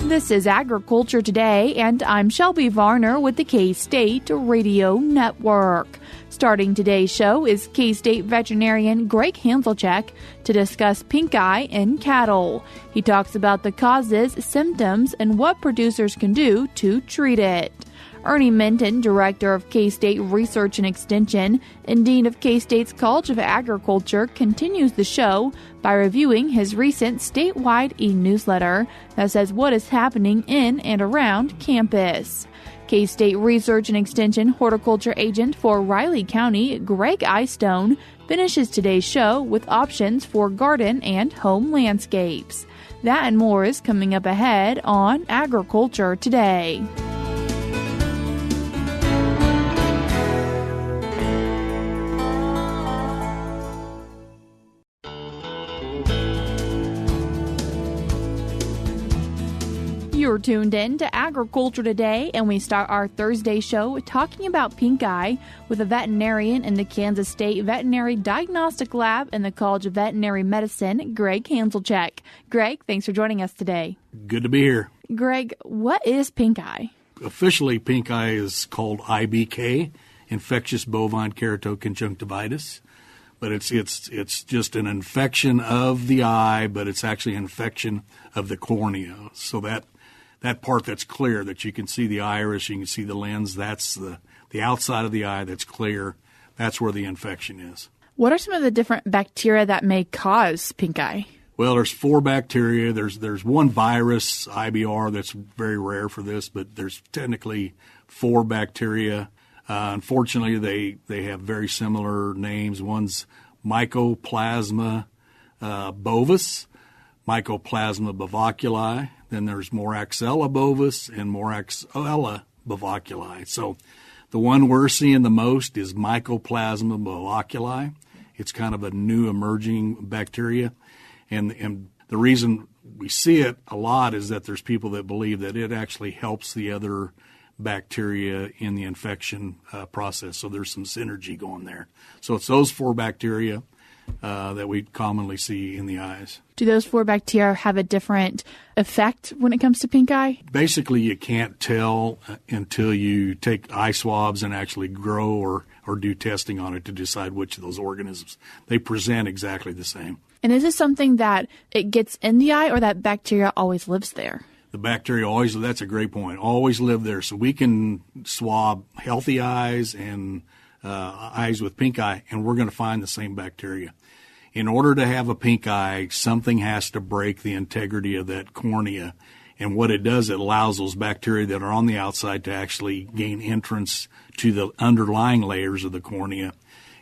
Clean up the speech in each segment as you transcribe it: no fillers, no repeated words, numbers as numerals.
This is Agriculture Today, and I'm Shelby Varner with the K-State Radio Network. Starting today's show is K-State veterinarian Gregg Hanzlicek to discuss pink eye in cattle. He talks about the causes, symptoms, and what producers can do to treat it. Ernie Minton, Director of K-State Research and Extension and Dean of K-State's College of Agriculture, continues the show by reviewing his recent statewide e-newsletter that says what is happening in and around campus. K-State Research and Extension Horticulture Agent for Riley County, Gregg Eyestone, finishes today's show with options for garden and home landscapes. That and more is coming up ahead on Agriculture Today. You're tuned in to Agriculture Today, and we start our Thursday show talking about pink eye with a veterinarian in the Kansas State Veterinary Diagnostic Lab in the College of Veterinary Medicine, Gregg Hanzlicek. Gregg, thanks for joining us today. Good to be here. Gregg, what is pink eye? Officially, pink eye is called IBK, infectious bovine keratoconjunctivitis. But it's just an infection of the eye, but it's actually an infection of the cornea. So that part that's clear, that you can see the iris, you can see the lens, that's the outside of the eye that's clear. That's where the infection is. What are some of the different bacteria that may cause pink eye? Well, there's 4 bacteria. There's one virus, IBR, that's very rare for this, but there's technically 4 bacteria. Unfortunately, they have very similar names. One's Mycoplasma bovis, Mycoplasma bovoculi. Then there's Moraxella bovis and Moraxella bovoculi. So the one we're seeing the most is Mycoplasma bovoculi. It's kind of a new emerging bacteria. And the reason we see it a lot is that there's people that believe that it actually helps the other bacteria in the infection process. So there's some synergy going there. So it's those 4 bacteria that we commonly see in the eyes. Do those 4 bacteria have a different effect when it comes to pink eye? Basically, you can't tell until you take eye swabs and actually grow or do testing on it to decide which of those organisms. They present exactly the same. And is this something that it gets in the eye or that bacteria always lives there? The bacteria always, that's a great point, always live there. So we can swab healthy eyes and eyes with pink eye, and we're going to find the same bacteria. In order to have a pink eye, something has to break the integrity of that cornea. And what it does, it allows those bacteria that are on the outside to actually gain entrance to the underlying layers of the cornea.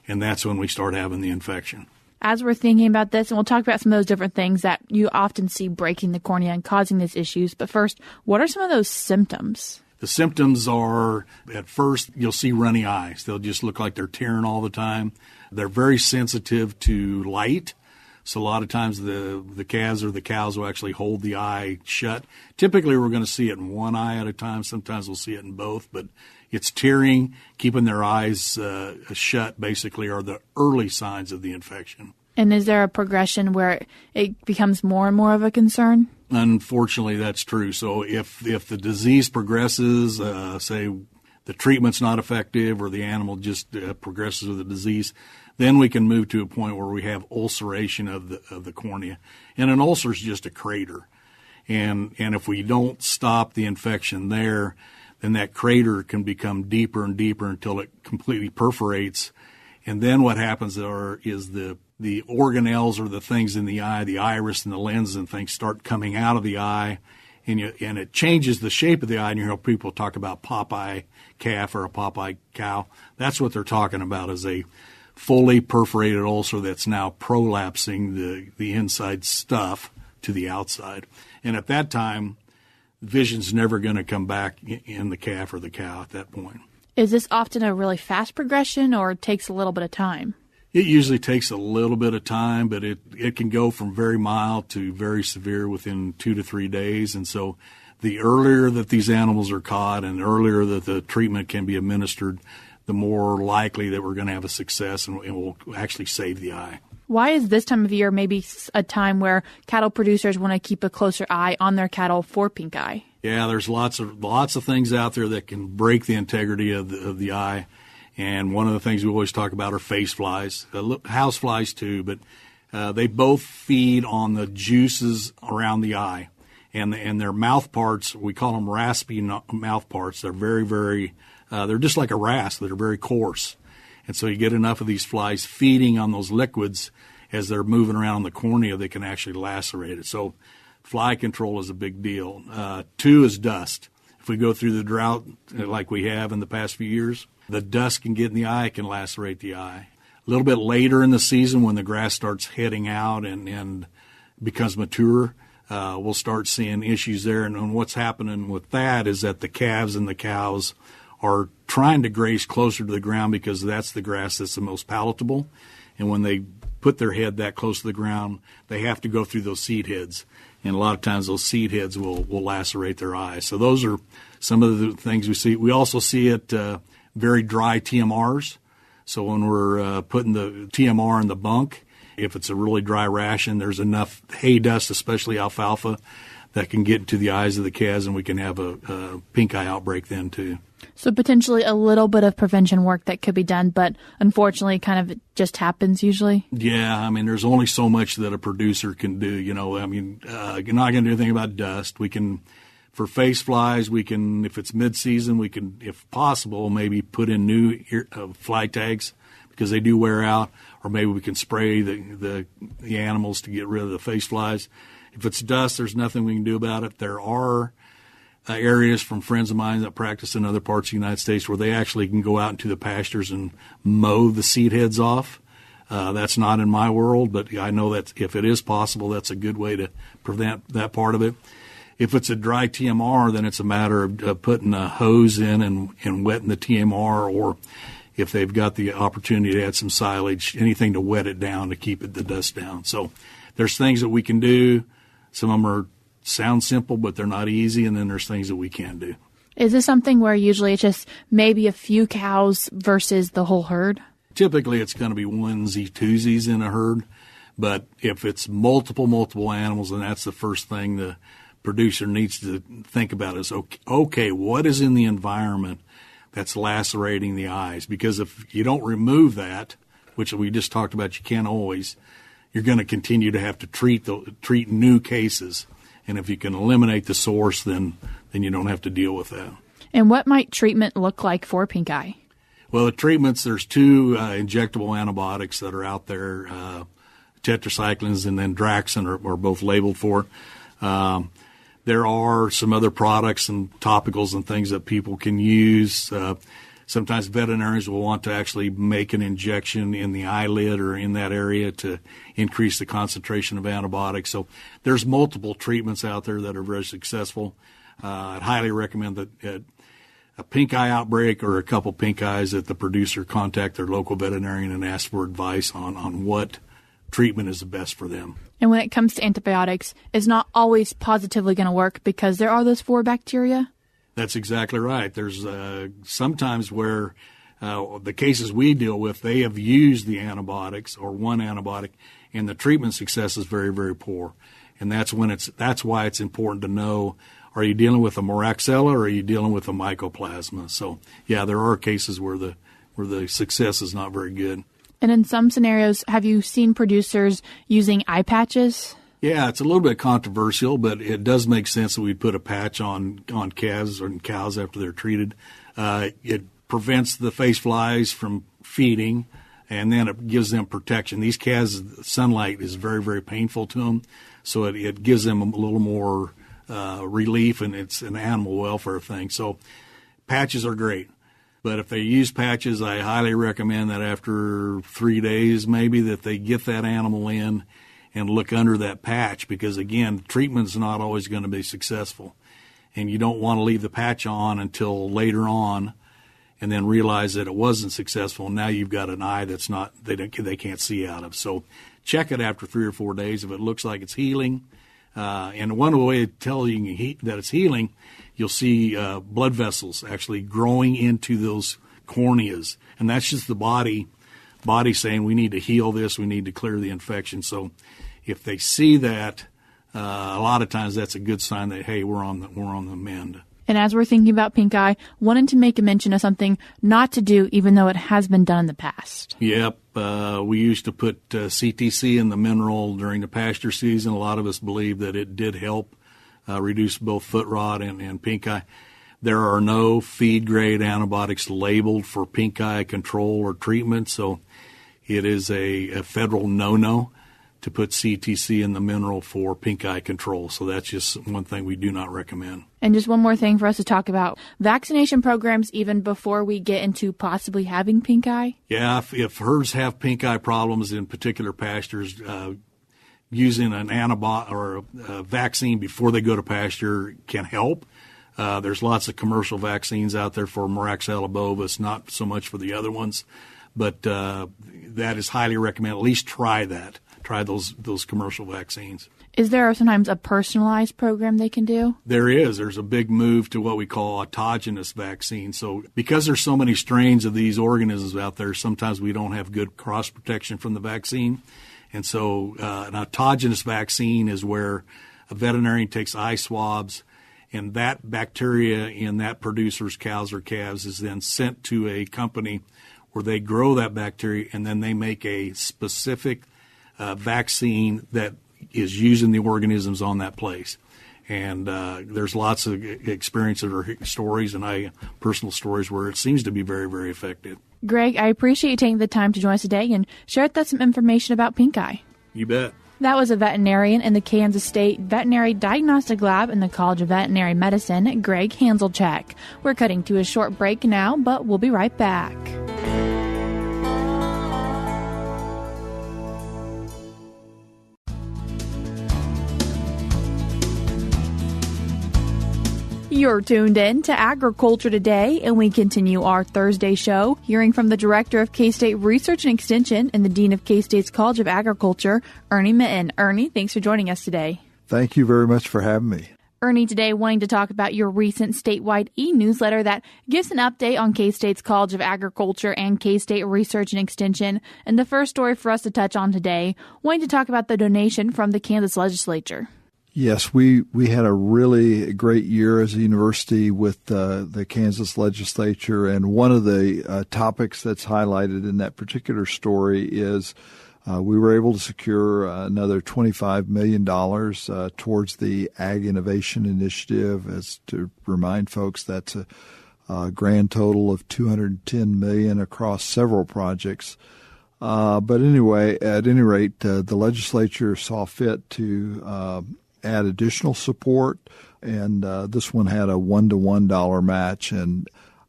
And that's when we start having the infection. As we're thinking about this, and we'll talk about some of those different things that you often see breaking the cornea and causing these issues. But first, what are some of those symptoms? The symptoms are, at first, you'll see runny eyes. They'll just look like they're tearing all the time. They're very sensitive to light. So a lot of times the calves or the cows will actually hold the eye shut. Typically, we're going to see it in one eye at a time. Sometimes we'll see it in both. But it's tearing, keeping their eyes shut, basically, are the early signs of the infection. And is there a progression where it becomes more and more of a concern? Unfortunately, that's true. So if the disease progresses, say the treatment's not effective or the animal just progresses with the disease, then we can move to a point where we have ulceration of the cornea. And an ulcer is just a crater. And if we don't stop the infection there, then that crater can become deeper and deeper until it completely perforates. And then what happens is the organelles or the things in the eye, the iris and the lens and things start coming out of the eye, and it changes the shape of the eye. And you hear people talk about Popeye calf or a Popeye cow. That's what they're talking about, is a fully perforated ulcer that's now prolapsing the inside stuff to the outside. And at that time, vision's never going to come back in the calf or the cow at that point. Is this often a really fast progression, or it takes a little bit of time? It usually takes a little bit of time, but it can go from very mild to very severe within 2 to 3 days. And so the earlier that these animals are caught and the earlier that the treatment can be administered, the more likely that we're going to have a success and we'll actually save the eye. Why is this time of year maybe a time where cattle producers want to keep a closer eye on their cattle for pink eye? Yeah, there's lots of things out there that can break the integrity of the eye. And one of the things we always talk about are face flies, house flies too, but they both feed on the juices around the eye. And their mouth parts, we call them raspy mouth parts. They're very, very, they're just like a rasp. They're very coarse. And so you get enough of these flies feeding on those liquids as they're moving around the cornea, they can actually lacerate it. So fly control is a big deal. 2 is dust. If we go through the drought like we have in the past few years, the dust can get in the eye, can lacerate the eye. A little bit later in the season when the grass starts heading out and becomes mature, we'll start seeing issues there. And what's happening with that is that the calves and the cows are trying to graze closer to the ground because that's the grass that's the most palatable. And when they put their head that close to the ground, they have to go through those seed heads. And a lot of times those seed heads will lacerate their eyes. So those are some of the things we see. We also see it very dry TMRs. So when we're putting the TMR in the bunk, if it's a really dry ration, there's enough hay dust, especially alfalfa, that can get into the eyes of the calves, and we can have a pink eye outbreak then too. So potentially a little bit of prevention work that could be done, but unfortunately kind of it just happens usually? Yeah, I mean, there's only so much that a producer can do, you know. I mean, you're not going to do anything about dust. We can, for face flies, we can, if it's mid-season, we can, if possible, maybe put in new fly tags because they do wear out, or maybe we can spray the animals to get rid of the face flies. If it's dust, there's nothing we can do about it. There are areas from friends of mine that practice in other parts of the United States where they actually can go out into the pastures and mow the seed heads off. That's not in my world, but I know that if it is possible, that's a good way to prevent that part of it. If it's a dry TMR, then it's a matter of putting a hose in and wetting the TMR, or if they've got the opportunity to add some silage, anything to wet it down to keep the dust down. So there's things that we can do. Some of them sound simple, but they're not easy, and then there's things that we can do. Is this something where usually it's just maybe a few cows versus the whole herd? Typically, it's going to be onesie, twosies in a herd, but if it's multiple animals, then that's the first thing the producer needs to think about is, okay, what is in the environment that's lacerating the eyes? Because if you don't remove that, which we just talked about, you can't always, you're going to continue to have to treat new cases. And if you can eliminate the source, then you don't have to deal with that. And what might treatment look like for pink eye? Well, the treatments, there's 2 injectable antibiotics that are out there, tetracyclines and then Draxxin are both labeled for. There are some other products and topicals and things that people can use. Sometimes veterinarians will want to actually make an injection in the eyelid or in that area to increase the concentration of antibiotics. So there's multiple treatments out there that are very successful. I'd highly recommend that a pink eye outbreak or a couple pink eyes that the producer contact their local veterinarian and ask for advice on what treatment is the best for them. And when it comes to antibiotics, it's not always positively going to work because there are those 4 bacteria? That's exactly right. There's sometimes where the cases we deal with, they have used the antibiotics or one antibiotic, and the treatment success is very, very poor. And that's why it's important to know, are you dealing with a Moraxella or are you dealing with a mycoplasma? So, yeah, there are cases where the success is not very good. And in some scenarios, have you seen producers using eye patches? Yeah, it's a little bit controversial, but it does make sense that we put a patch on calves or cows after they're treated. It prevents the face flies from feeding, and then it gives them protection. These calves, sunlight is very, very painful to them, so it gives them a little more relief, and it's an animal welfare thing. So patches are great. But if they use patches, I highly recommend that after 3 days maybe that they get that animal in and look under that patch because, again, treatment's not always going to be successful. And you don't want to leave the patch on until later on and then realize that it wasn't successful. Now you've got an eye that's not they can't see out of. So check it after 3 or 4 days. If it looks like it's healing, and one way to tell you that it's healing, you'll see blood vessels actually growing into those corneas. And that's just the body body's saying we need to heal this, we need to clear the infection. So if they see that, a lot of times that's a good sign that, hey, we're on the mend. And as we're thinking about pink eye, wanted to make a mention of something not to do, even though it has been done in the past. Yep. We used to put CTC in the mineral during the pasture season. A lot of us believe that it did help reduce both foot rot and pink eye. There are no feed-grade antibiotics labeled for pink eye control or treatment, so it is a federal no-no to put CTC in the mineral for pink eye control. So that's just one thing we do not recommend. And just one more thing for us to talk about, vaccination programs even before we get into possibly having pink eye? Yeah, if herds have pink eye problems in particular pastures, using an antibiotic or a vaccine before they go to pasture can help. There's lots of commercial vaccines out there for Moraxella bovis, not so much for the other ones, but that is highly recommended. At least try that. Try those commercial vaccines. Is there sometimes a personalized program they can do? There is. There's a big move to what we call autogenous vaccine. So because there's so many strains of these organisms out there, sometimes we don't have good cross protection from the vaccine. And so an autogenous vaccine is where a veterinarian takes eye swabs, and that bacteria in that producer's cows or calves is then sent to a company where they grow that bacteria, and then they make a specific vaccine that is using the organisms on that place. And there's lots of experiences or stories and personal stories where it seems to be very, very effective. Gregg, I appreciate you taking the time to join us today and share with us some information about pink eye. You bet. That was a veterinarian in the Kansas State Veterinary Diagnostic Lab in the College of Veterinary Medicine, Gregg Hanzlicek. We're cutting to a short break now, but we'll be right back. You're tuned in to Agriculture Today, and we continue our Thursday show hearing from the Director of K-State Research and Extension and the Dean of K-State's College of Agriculture, Ernie Minton. Ernie, thanks for joining us today. Thank you very much for having me. Ernie, today wanting to talk about your recent statewide e-newsletter that gives an update on K-State's College of Agriculture and K-State Research and Extension. And the first story for us to touch on today, wanting to talk about the donation from the Kansas legislature. Yes, we had a really great year as a university with the Kansas legislature, and one of the topics that's highlighted in that particular story is we were able to secure another $25 million towards the Ag Innovation Initiative. As to remind folks, that's a grand total of $210 million across several projects. But anyway, at any rate, the legislature saw fit to add additional support, and this one had a $1-to-$1 match. And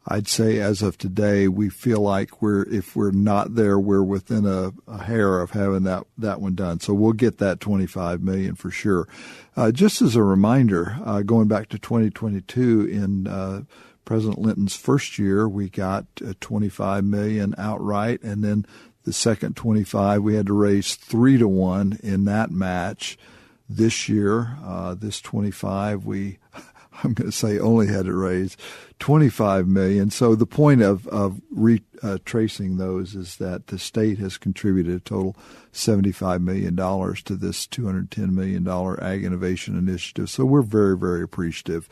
I'd say as of today, we feel like if we're not there, we're within a hair of having that one done. So we'll get that $25 million for sure. Just as a reminder, going back to 2022, in President Linton's first year, we got $25 million outright, and then the second 25, we had to raise 3-to-1 in that match. This year, this 25, I'm going to say only had to raise $25 million. So the point of retracing those is that the state has contributed a total $75 million to this $210 million Ag Innovation Initiative. So we're very, very appreciative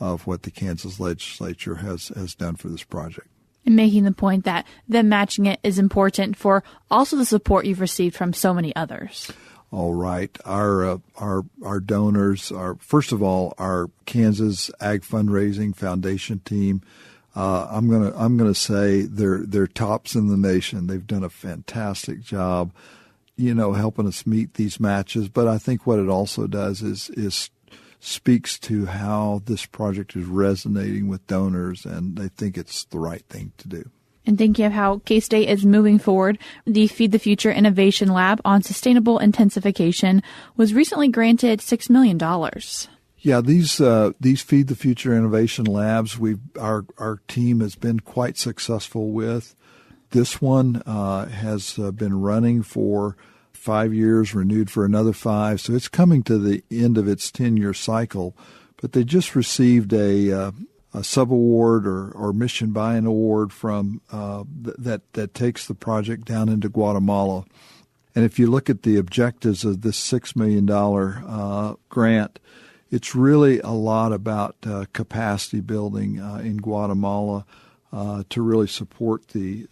of what the Kansas legislature has done for this project. And making the point that them matching it is important for also the support you've received from so many others. All right. Our donors are, first of all, our Kansas Ag Fundraising Foundation team. I'm gonna say they're tops in the nation. They've done a fantastic job, helping us meet these matches. But I think what it also does is speaks to how this project is resonating with donors, and they think it's the right thing to do. And thinking of how K-State is moving forward, the Feed the Future Innovation Lab on Sustainable Intensification was recently granted $6 million. Yeah, these Feed the Future Innovation Labs, our team has been quite successful with. This one has been running for 5 years, renewed for another 5, so it's coming to the end of its 10-year cycle. But they just received a subaward or mission buy-in award from that takes the project down into Guatemala. And if you look at the objectives of this $6 million grant, it's really a lot about capacity building in Guatemala to really support the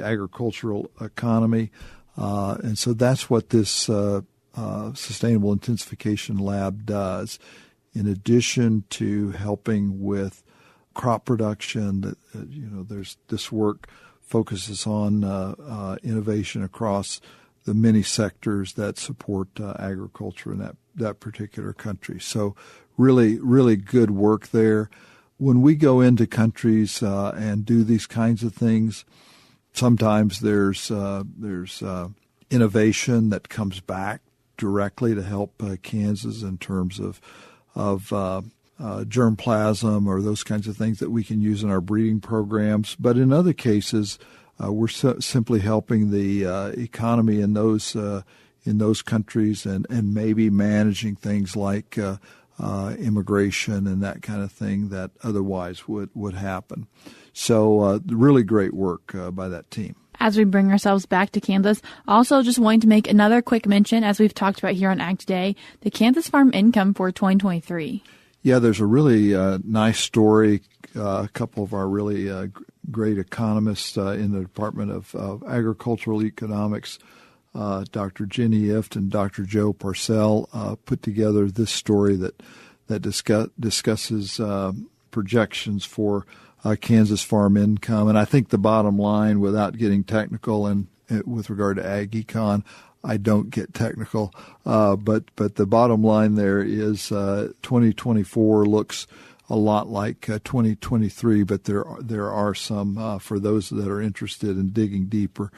agricultural economy, and so that's what this Sustainable Intensification Lab does. In addition to helping with crop production, there's this work focuses on innovation across the many sectors that support agriculture in that particular country. So really, really good work there. When we go into countries and do these kinds of things, sometimes there's innovation that comes back directly to help Kansas in terms of germplasm or those kinds of things that we can use in our breeding programs. But in other cases, we're simply helping the economy in those countries and maybe managing things like immigration and that kind of thing that otherwise would happen. So really great work by that team. As we bring ourselves back to Kansas, also just wanting to make another quick mention, as we've talked about here on Ag Today, the Kansas Farm Income for 2023. Yeah, there's a really nice story. A couple of our really great economists in the Department of Agricultural Economics, Dr. Jenny Ift and Dr. Joe Parcell, put together this story that discusses projections for Kansas farm income. And I think the bottom line, without getting technical and with regard to ag econ, I don't get technical, but the bottom line there is 2024 looks a lot like 2023, but there are some, for those that are interested in digging deeper,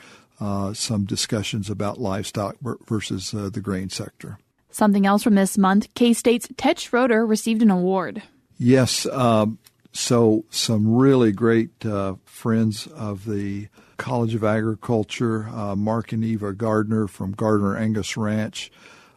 some discussions about livestock versus the grain sector. Something else from this month, K-State's Ted Schroeder received an award. Yes, so some really great friends of the College of Agriculture, Mark and Eva Gardner from Gardner Angus Ranch,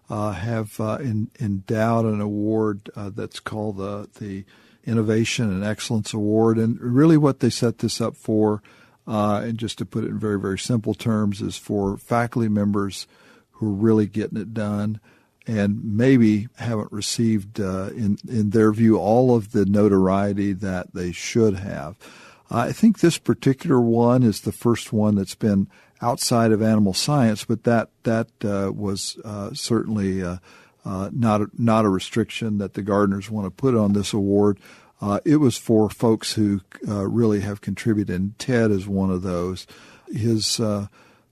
have endowed an award that's called the Innovation and Excellence Award. And really what they set this up for, and just to put it in very, very simple terms, is for faculty members who are really getting it done and maybe haven't received, in their view, all of the notoriety that they should have. I think this particular one is the first one that's been outside of animal science, but that was certainly not a restriction that the Gardners want to put on this award. It was for folks who really have contributed, and Ted is one of those. His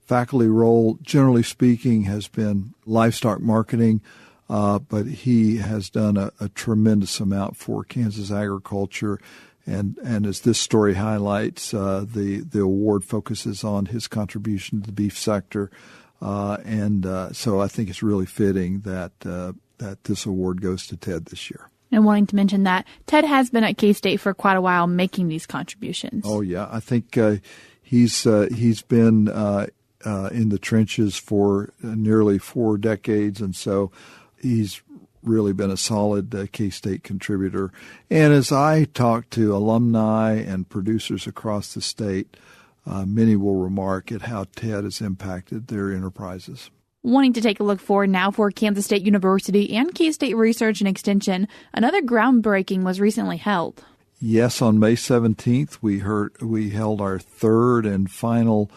faculty role, generally speaking, has been livestock marketing, but he has done a tremendous amount for Kansas agriculture. And as this story highlights, the award focuses on his contribution to the beef sector, and so I think it's really fitting that this award goes to Ted this year. And wanting to mention that Ted has been at K-State for quite a while making these contributions. Oh yeah, I think he's been in the trenches for nearly 4 decades, and so he's really been a solid K-State contributor. And as I talk to alumni and producers across the state, many will remark at how Ted has impacted their enterprises. Wanting to take a look forward now for Kansas State University and K-State Research and Extension, another groundbreaking was recently held. Yes, on May 17th, we held our third and final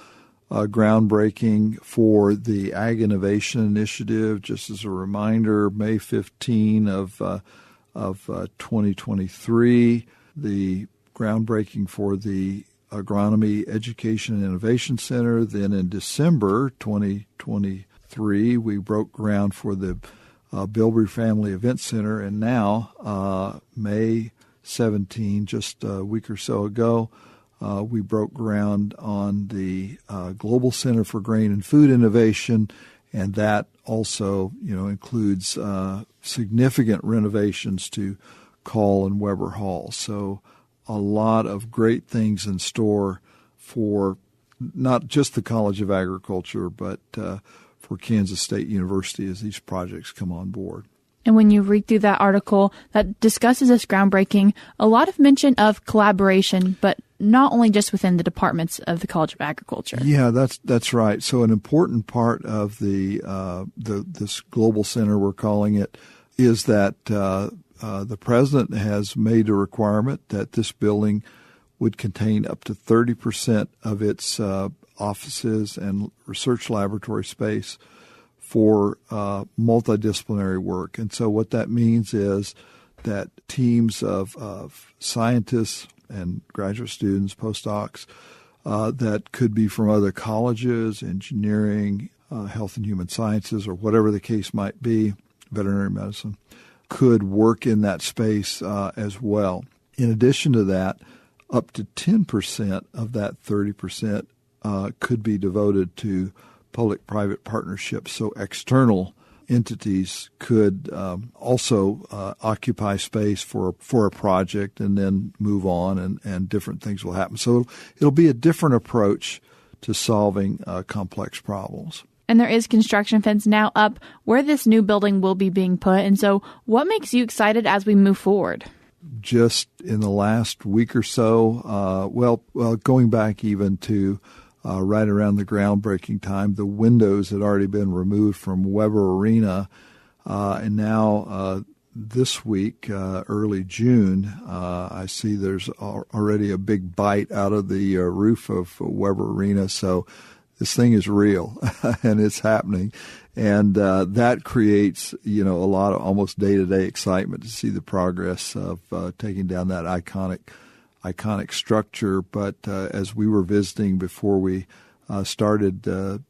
groundbreaking for the Ag Innovation Initiative. Just as a reminder, May 15 of 2023, the groundbreaking for the Agronomy Education and Innovation Center. Then in December 2023, we broke ground for the Bilbrey Family Event Center. And now, May 17, just a week or so ago, we broke ground on the Global Center for Grain and Food Innovation, and that also, includes significant renovations to Call and Weber Hall. So a lot of great things in store for not just the College of Agriculture, but for Kansas State University as these projects come on board. And when you read through that article that discusses this groundbreaking, a lot of mention of collaboration, but not only just within the departments of the College of Agriculture. Yeah, that's right. So an important part of this global center, we're calling it, is that the president has made a requirement that this building would contain up to 30% of its offices and research laboratory space for multidisciplinary work. And so what that means is that teams of scientists and graduate students, postdocs, that could be from other colleges, engineering, health and human sciences, or whatever the case might be, veterinary medicine, could work in that space as well. In addition to that, up to 10% of that 30% could be devoted to public-private partnerships. So external entities could also occupy space for a project and then move on, and different things will happen. So it'll be a different approach to solving complex problems. And there is construction fence now up where this new building will be being put. And so what makes you excited as we move forward? Just in the last week or so, going back even to right around the groundbreaking time, the windows had already been removed from Weber Arena, and now this week, early June, I see there's already a big bite out of the roof of Weber Arena. So this thing is real, and it's happening, and that creates a lot of almost day-to-day excitement to see the progress of taking down that iconic structure. But as we were visiting before we started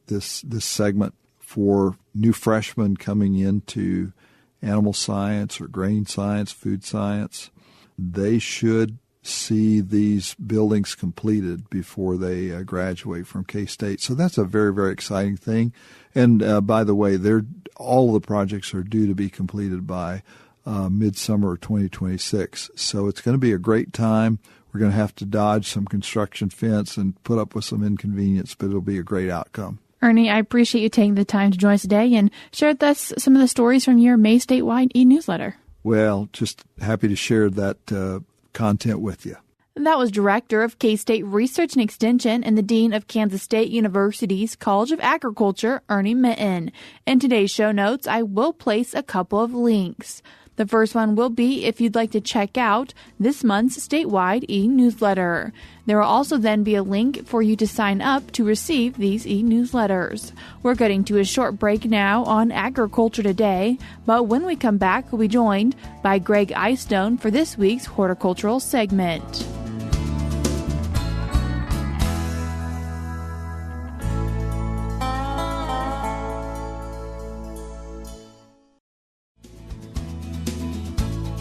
this segment, for new freshmen coming into animal science or grain science, food science, they should see these buildings completed before they graduate from K-State. So that's a very, very exciting thing. And by the way, all the projects are due to be completed by midsummer of 2026. So it's going to be a great time. We're going to have to dodge some construction fence and put up with some inconvenience, but it'll be a great outcome. Ernie, I appreciate you taking the time to join us today and share with us some of the stories from your May Statewide e-newsletter. Well, just happy to share that content with you. That was Director of K-State Research and Extension and the Dean of Kansas State University's College of Agriculture, Ernie Minton. In today's show notes, I will place a couple of links. The first one will be if you'd like to check out this month's statewide e-newsletter. There will also then be a link for you to sign up to receive these e-newsletters. We're getting to a short break now on Agriculture Today, but when we come back, we'll be joined by Gregg Eyestone for this week's horticultural segment.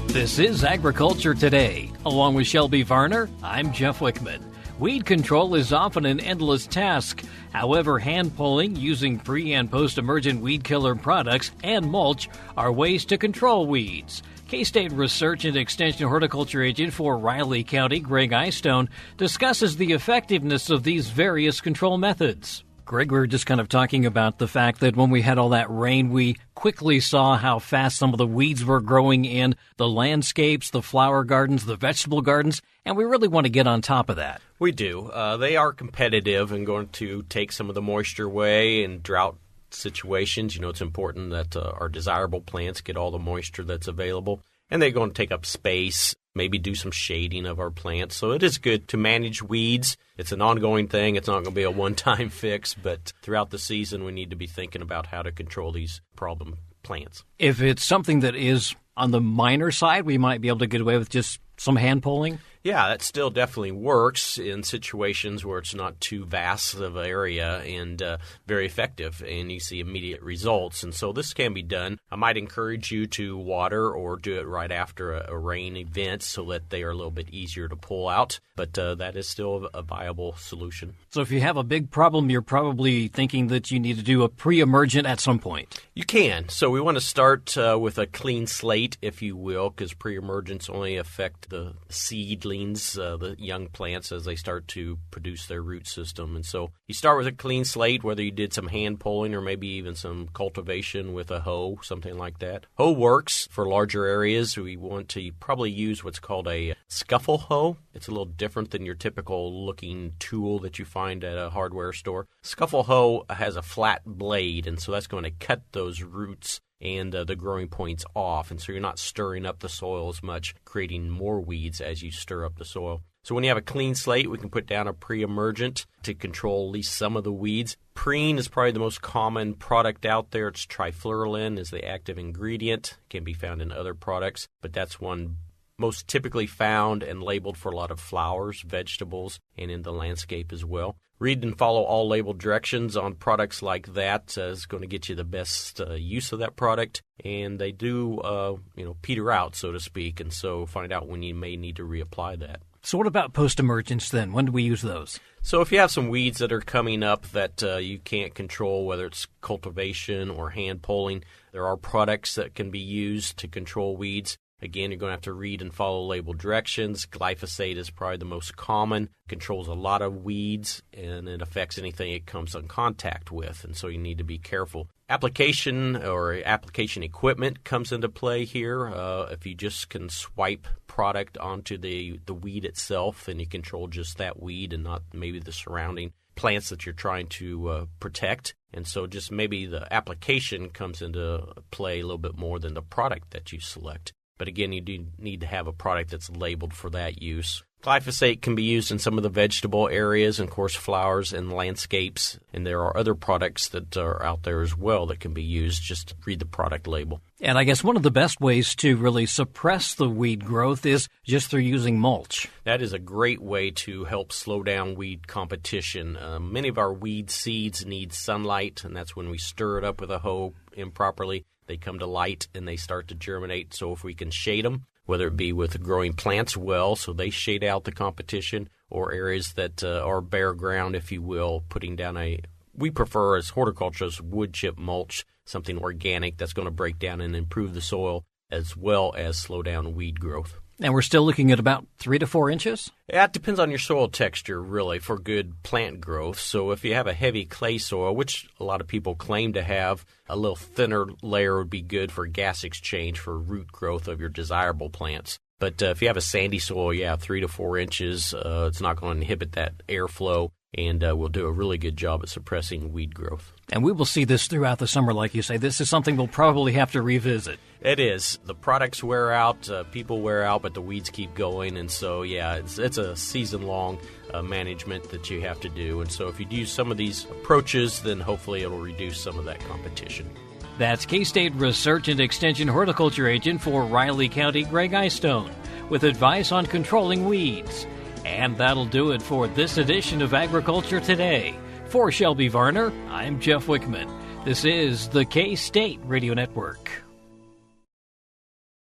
This is Agriculture Today. Along with Shelby Varner, I'm Jeff Wickman. Weed control is often an endless task. However, hand pulling, using pre- and post-emergent weed killer products, and mulch are ways to control weeds. K-State Research and Extension Horticulture Agent for Riley County, Gregg Eyestone, discusses the effectiveness of these various control methods. Greg, we were just kind of talking about the fact that when we had all that rain, we quickly saw how fast some of the weeds were growing in the landscapes, the flower gardens, the vegetable gardens, and we really want to get on top of that. We do. They are competitive and going to take some of the moisture away in drought situations. It's important that our desirable plants get all the moisture that's available, and they're going to take up space, maybe do some shading of our plants. So it is good to manage weeds. It's an ongoing thing. It's not going to be a one-time fix, but throughout the season we need to be thinking about how to control these problem plants. If it's something that is on the minor side, we might be able to get away with just some hand pulling? Yeah, that still definitely works in situations where it's not too vast of an area and very effective, and you see immediate results. And so this can be done. I might encourage you to water or do it right after a rain event so that they are a little bit easier to pull out, but that is still a viable solution. So if you have a big problem, you're probably thinking that you need to do a pre-emergent at some point. You can. So we want to start with a clean slate, if you will, because pre-emergents only affect the seedling seedlings, the young plants, as they start to produce their root system. And so you start with a clean slate, whether you did some hand pulling or maybe even some cultivation with a hoe, something like that. Hoe works for larger areas. We want to probably use what's called a scuffle hoe. It's a little different than your typical looking tool that you find at a hardware store. Scuffle hoe has a flat blade, and so that's going to cut those roots and the growing points off, and so you're not stirring up the soil as much, creating more weeds as you stir up the soil. So when you have a clean slate, we can put down a pre-emergent to control at least some of the weeds. Preen is probably the most common product out there. It's trifluralin is the active ingredient. It can be found in other products, but that's one most typically found and labeled for a lot of flowers, vegetables, and in the landscape as well. Read and follow all labeled directions on products like that is going to get you the best use of that product. And they do, peter out, so to speak, and so find out when you may need to reapply that. So what about post-emergence then? When do we use those? So if you have some weeds that are coming up that you can't control, whether it's cultivation or hand pulling, there are products that can be used to control weeds. Again, you're going to have to read and follow label directions. Glyphosate is probably the most common. Controls a lot of weeds, and it affects anything it comes in contact with, and so you need to be careful. Application or application equipment comes into play here. If you just can swipe product onto the weed itself, and you control just that weed and not maybe the surrounding plants that you're trying to protect. And so just maybe the application comes into play a little bit more than the product that you select. But again, you do need to have a product that's labeled for that use. Glyphosate can be used in some of the vegetable areas, and of course flowers and landscapes. And there are other products that are out there as well that can be used. Just read the product label. And I guess one of the best ways to really suppress the weed growth is just through using mulch. That is a great way to help slow down weed competition. Many of our weed seeds need sunlight, and that's when we stir it up with a hoe improperly. They come to light and they start to germinate. So if we can shade them, whether it be with growing plants well, so they shade out the competition, or areas that are bare ground, if you will, putting down we prefer as horticulturists wood chip mulch, something organic that's going to break down and improve the soil as well as slow down weed growth. And we're still looking at about 3 to 4 inches? Yeah, it depends on your soil texture, really, for good plant growth. So if you have a heavy clay soil, which a lot of people claim to have, a little thinner layer would be good for gas exchange for root growth of your desirable plants. But if you have a sandy soil, 3 to 4 inches, it's not going to inhibit that airflow, and will do a really good job at suppressing weed growth. And we will see this throughout the summer, like you say. This is something we'll probably have to revisit. It is. The products wear out, people wear out, but the weeds keep going. And so, it's a season-long management that you have to do. And so if you do some of these approaches, then hopefully it'll reduce some of that competition. That's K-State Research and Extension Horticulture Agent for Riley County, Gregg Eyestone, with advice on controlling weeds. And that'll do it for this edition of Agriculture Today. For Shelby Varner, I'm Jeff Wickman. This is the K-State Radio Network.